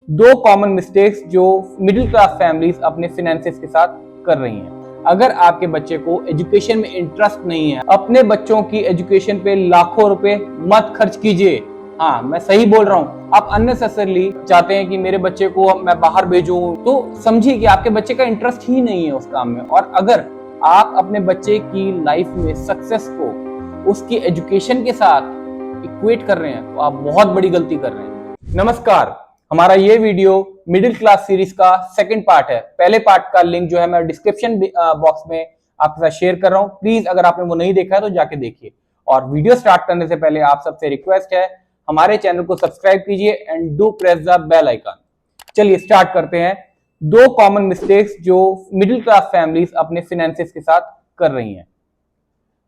दो common mistakes जो middle class families अपने फिनेंसेस के साथ कर रही हैं। अगर आपके बच्चे को एजुकेशन में इंटरेस्ट नहीं है, अपने बच्चों की एजुकेशन पे लाखों रुपए मत खर्च कीजिए। हाँ, मैं सही बोल रहा हूँ। आप अननेसेसरली चाहते हैं कि मेरे बच्चे को मैं बाहर भेजूं, तो समझिए कि आपके बच्चे का इंटरेस्ट ही नहीं है उस काम में। और अगर आप अपने बच्चे की लाइफ में सक्सेस को उसकी एजुकेशन के साथ इक्वेट कर रहे हैं, तो आप बहुत बड़ी गलती कर रहे हैं। नमस्कार, हमारा ये वीडियो मिडिल क्लास सीरीज का सेकंड पार्ट है। पहले पार्ट का लिंक जो है मैं डिस्क्रिप्शन बॉक्स में आपके साथ शेयर कर रहा हूं। प्लीज अगर आपने वो नहीं देखा है तो जाके देखिए। और वीडियो स्टार्ट करने से पहले आप सबसे रिक्वेस्ट है, हमारे चैनल को सब्सक्राइब कीजिए and do press the bell icon. चलिए स्टार्ट करते हैं। दो कॉमन मिस्टेक्स जो मिडिल क्लास फैमिलीज अपने फिनेंसेस के साथ कर रही हैं।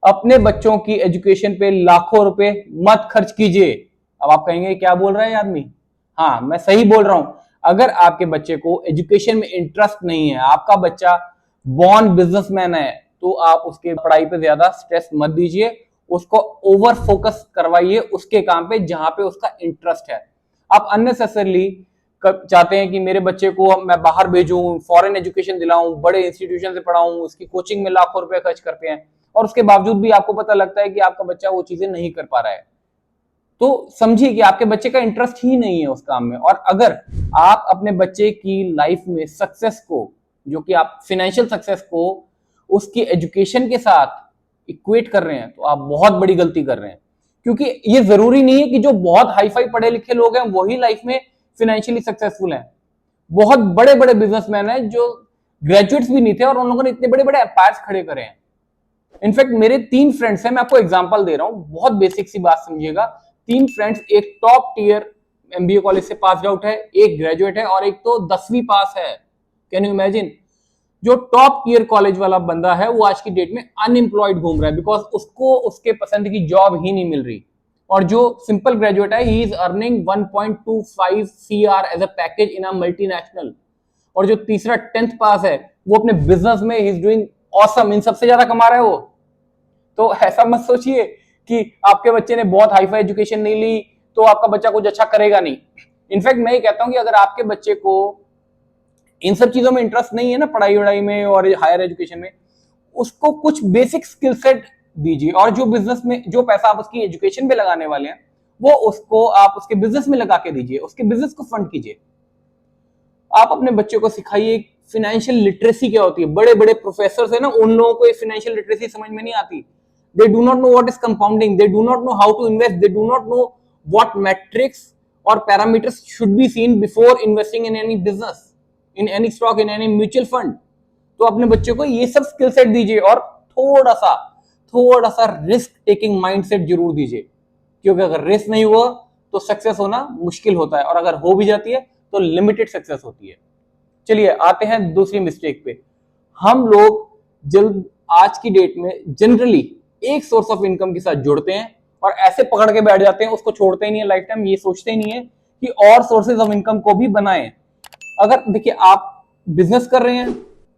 अपने बच्चों की एजुकेशन पे लाखों रुपए मत खर्च कीजिए। अब आप कहेंगे क्या बोल रहा है आदमी? हाँ, मैं सही बोल रहा हूं। अगर आपके बच्चे को एजुकेशन में इंटरेस्ट नहीं है, आपका बच्चा बॉर्न बिजनेसमैन है, तो आप उसके पढ़ाई पे ज्यादा स्ट्रेस मत दीजिए। उसको ओवर फोकस करवाइए उसके काम पे जहां पे उसका इंटरेस्ट है। आप अननेसेसरली चाहते हैं कि मेरे बच्चे को मैं बाहर भेजूं, फॉरेन एजुकेशन दिलाऊं, बड़े इंस्टीट्यूशन से पढ़ाऊं, उसकी कोचिंग में लाखों रुपए खर्च करते हैं और उसके बावजूद भी आपको पता लगता है कि आपका बच्चा वो चीजें नहीं कर पा रहा है। तो समझिए कि आपके बच्चे का इंटरेस्ट ही नहीं है उस काम में। और अगर आप अपने बच्चे की लाइफ में सक्सेस को, जो कि आप फाइनेंशियल सक्सेस को उसकी एजुकेशन के साथ इक्वेट कर रहे हैं, तो आप बहुत बड़ी गलती कर रहे हैं। क्योंकि ये जरूरी नहीं है कि जो बहुत हाई फाई पढ़े लिखे लोग हैं वही लाइफ में फाइनेंशियली सक्सेसफुल हैं। बहुत बड़े बड़े बिजनेसमैन हैं जो ग्रेजुएट्स भी नहीं थे और उन लोगों ने इतने बड़े बड़े एम्पायर्स खड़े करे हैं। इनफैक्ट मेरे 3 फ्रेंड्स हैं, मैं आपको एग्जांपल दे रहा हूं, बहुत बेसिक सी बात समझिएगा। 3 फ्रेंड्स, एक टॉप टियर एमबीए कॉलेज से पास आउट है, एक ग्रेजुएट है और एक तो 10वीं पास है। Can you imagine? जो टॉप टियर कॉलेज वाला बंदा है वो आज की डेट में अनएम्प्लॉयड घूम रहा है, बिकॉज उसको उसके पसंद की जॉब ही नहीं मिल रही। और जो सिंपल ग्रेजुएट है, he is earning 1.25 CR as a package in a multinational. और जो तीसरा 10th पास है, वो अपने बिजनेस में ही इज डूइंग ऑसम, इन सबसे ज्यादा कमा रहा है वो। तो ऐसा मत सोचिए कि आपके बच्चे ने बहुत हाई फाई एजुकेशन नहीं ली तो आपका बच्चा कुछ अच्छा करेगा नहीं। इनफैक्ट मैं ये कहता हूं कि अगर आपके बच्चे को इन सब चीजों में इंटरेस्ट नहीं है ना, पढ़ाई वढ़ाई में और हायर एजुकेशन में, उसको कुछ बेसिक स्किल सेट दीजिए। और जो बिजनेस में जो पैसा आप उसकी एजुकेशन पे लगाने वाले हैं, वो उसको आप उसके बिजनेस में लगा के दीजिए, उसके बिजनेस को फंड कीजिए। आप अपने बच्चे को सिखाइए फाइनेंशियल लिटरेसी क्या होती है। बड़े बड़े प्रोफेसर है ना, उन लोगों को फाइनेंशियल लिटरेसी समझ में नहीं आती। They do not know what is compounding, they do not know how to invest, they do not know what matrix और parameters should be seen before investing in any business, in any stock, in any mutual fund. तो अपने बच्चे को ये सब skill set दीजिए और थोड़ा सा रिस्क टेकिंग माइंडसेट जरूर दीजिए। क्योंकि अगर रिस्क नहीं हुआ तो सक्सेस होना मुश्किल होता है, और अगर हो भी जाती है तो लिमिटेड सक्सेस होती है। चलिए आते हैं दूसरी मिस्टेक पे। हम लोग जल्द आज की डेट में जनरली एक सोर्स ऑफ इनकम के साथ जुड़ते हैं और ऐसे पकड़ के बैठ जाते हैं, उसको छोड़ते ही नहीं है लाइफ टाइम। ये सोचते ही नहीं है कि और सोर्सेज ऑफ इनकम को भी बनाएं। अगर देखिए आप बिजनेस कर रहे हैं,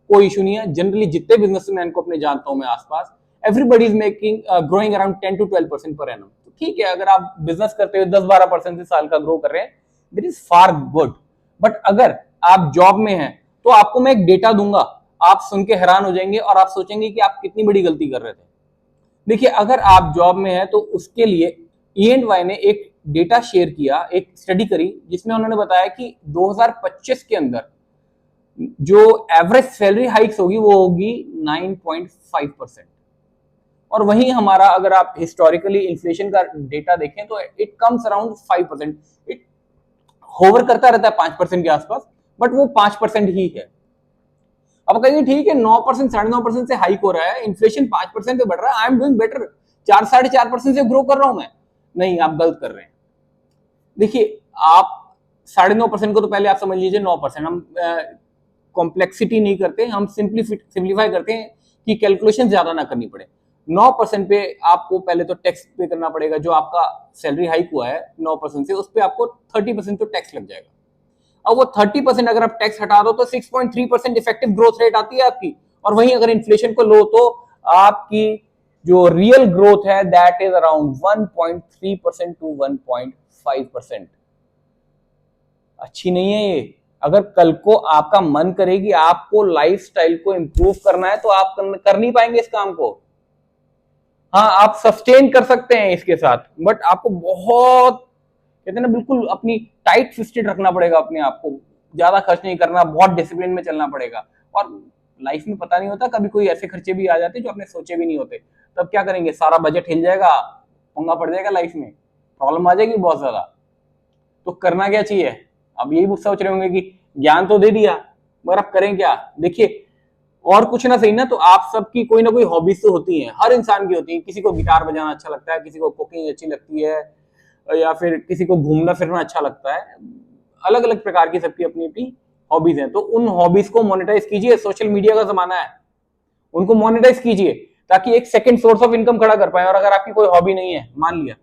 कोई इशू नहीं है। जनरली जितने बिजनेसमैन को अपने जानता हूं मैं आसपास, everybody is making growing around 10 to 12% per annum. तो ठीक है, अगर आप बिजनेस करते हुए 10-12% से साल का ग्रो कर रहे हैं, that is far good. But अगर आप जॉब में हैं, तो आपको मैं एक डेटा दूंगा, आप सुन के हैरान हो जाएंगे और आप सोचेंगे कि आप कितनी बड़ी गलती कर रहे थे। देखिए, अगर आप जॉब में हैं तो उसके लिए E&Y ने एक डेटा शेयर किया, एक स्टडी करी, जिसमें उन्होंने बताया कि 2025 के अंदर जो एवरेज सैलरी हाइक्स होगी वो होगी 9.5%। और वहीं हमारा, अगर आप हिस्टोरिकली इन्फ्लेशन का डेटा देखें तो it comes around 5%। It hover करता रहता है 5% के आसपास, बट वो 5% ही है। अब कहेंगे ठीक है, 9%, 9.5% से हाइक हो रहा है, इन्फ्लेशन 5% पे बढ़ रहा है, आई एम डूइंग बेटर, 4-4.5% से ग्रो कर रहा हूं मैं। नहीं, आप गलत कर रहे हैं। देखिए, आप 9.5% को तो पहले आप समझ लीजिए 9%। हम कॉम्प्लेक्सिटी नहीं करते, हम सिंप्लीफाई करते हैं कि कैलकुलेशन ज्यादा ना करनी पड़े। 9% पे आपको पहले तो टैक्स पे करना पड़ेगा। जो आपका सैलरी हाइक हुआ है 9% से, उस पर आपको 30% तो टैक्स लग जाएगा। अब वो 30% अगर आप टैक्स हटा दो तो 6.3% इफेक्टिव ग्रोथ रेट आती है आपकी। और वहीं अगर इन्फ्लेशन को लो तो आपकी जो रियल ग्रोथ है दैट इज अराउंड 1.3% to 1.5%। अच्छी नहीं है ये। अगर कल को आपका मन करे कि आपको लाइफस्टाइल को इंप्रूव करना है तो आप कर नहीं पाएंगे इस काम को। हाँ, आप सस्टेन कर सकते हैं इसके साथ, बट आपको बहुत कहते हैं ना बिल्कुल अपनी टाइट फिस्टेड रखना पड़ेगा अपने आप को। ज्यादा खर्च नहीं करना, बहुत डिसिप्लिन में चलना पड़ेगा। और लाइफ में पता नहीं होता, कभी कोई ऐसे खर्चे भी आ जाते जो आपने सोचे भी नहीं होते, तब क्या करेंगे, सारा बजट हिल जाएगा, पंगा पड़ जाएगा, लाइफ में प्रॉब्लम आ जाएगी बहुत ज्यादा। तो करना क्या चाहिए? अब यही सोच रहे होंगे कि ज्ञान तो दे दिया, मगर अब करें क्या? देखिए, और कुछ ना सही ना तो आप सबकी कोई ना कोई हॉबीज तो होती हैं, हर इंसान की होती है। किसी को गिटार बजाना अच्छा लगता है, किसी को कुकिंग अच्छी लगती है, या फिर किसी को घूमना फिरना अच्छा लगता है। अलग अलग प्रकार की सबकी अपनी अपनी हॉबीज हैं। तो उन हॉबीज को मोनेटाइज कीजिए, सोशल मीडिया का जमाना है, उनको मोनेटाइज कीजिए ताकि एक सेकंड सोर्स ऑफ इनकम खड़ा कर पाए। और अगर आपकी कोई हॉबी नहीं है, मान लिया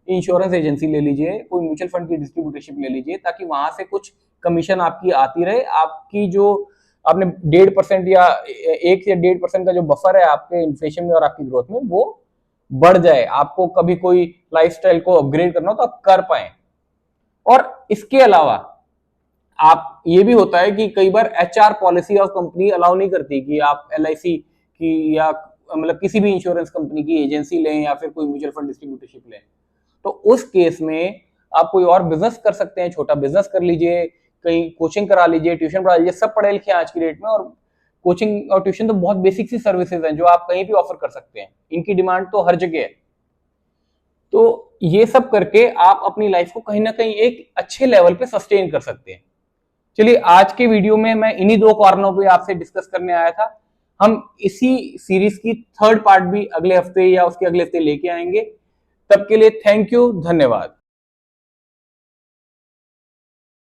इंश्योरेंस एजेंसी ले लीजिए, कोई म्यूचुअल फंड की डिस्ट्रीब्यूटरशिप ले लीजिए, ताकि वहां से कुछ कमीशन आपकी आती रहे। आपकी जो आपने 1.5% या 1 से 1.5% का जो बफर है आपके इन्फ्लेशन में और आपकी ग्रोथ में, वो बढ़ जाए। आपको कभी कोई लाइफस्टाइल को अपग्रेड करना हो तो आप कर पाए। और इसके अलावा आप ये भी होता है कि कई बार HR policy of company allow नहीं करती कि आप एलआईसी की या मतलब किसी भी इंश्योरेंस कंपनी की एजेंसी लें या फिर कोई म्यूचुअल फंड डिस्ट्रीब्यूटरशिप लें। तो उस केस में आप कोई और बिजनेस कर सकते हैं, छोटा बिजनेस कर लीजिए, कहीं कोचिंग करा लीजिए, ट्यूशन पढ़ा लीजिए। सब पढ़े लिखे आज की डेट में, और कोचिंग और ट्यूशन तो बहुत बेसिक सी सर्विसेज हैं जो आप कहीं भी ऑफर कर सकते हैं। इनकी डिमांड तो हर जगह है। तो ये सब करके आप अपनी लाइफ को कहीं ना कहीं एक अच्छे लेवल पे सस्टेन कर सकते हैं। चलिए, आज के वीडियो में मैं इन्हीं 2 कारणों पे आपसे डिस्कस करने आया था। हम इसी सीरीज की 3rd पार्ट भी अगले हफ्ते या उसके अगले हफ्ते लेके आएंगे। तब के लिए थैंक यू, धन्यवाद।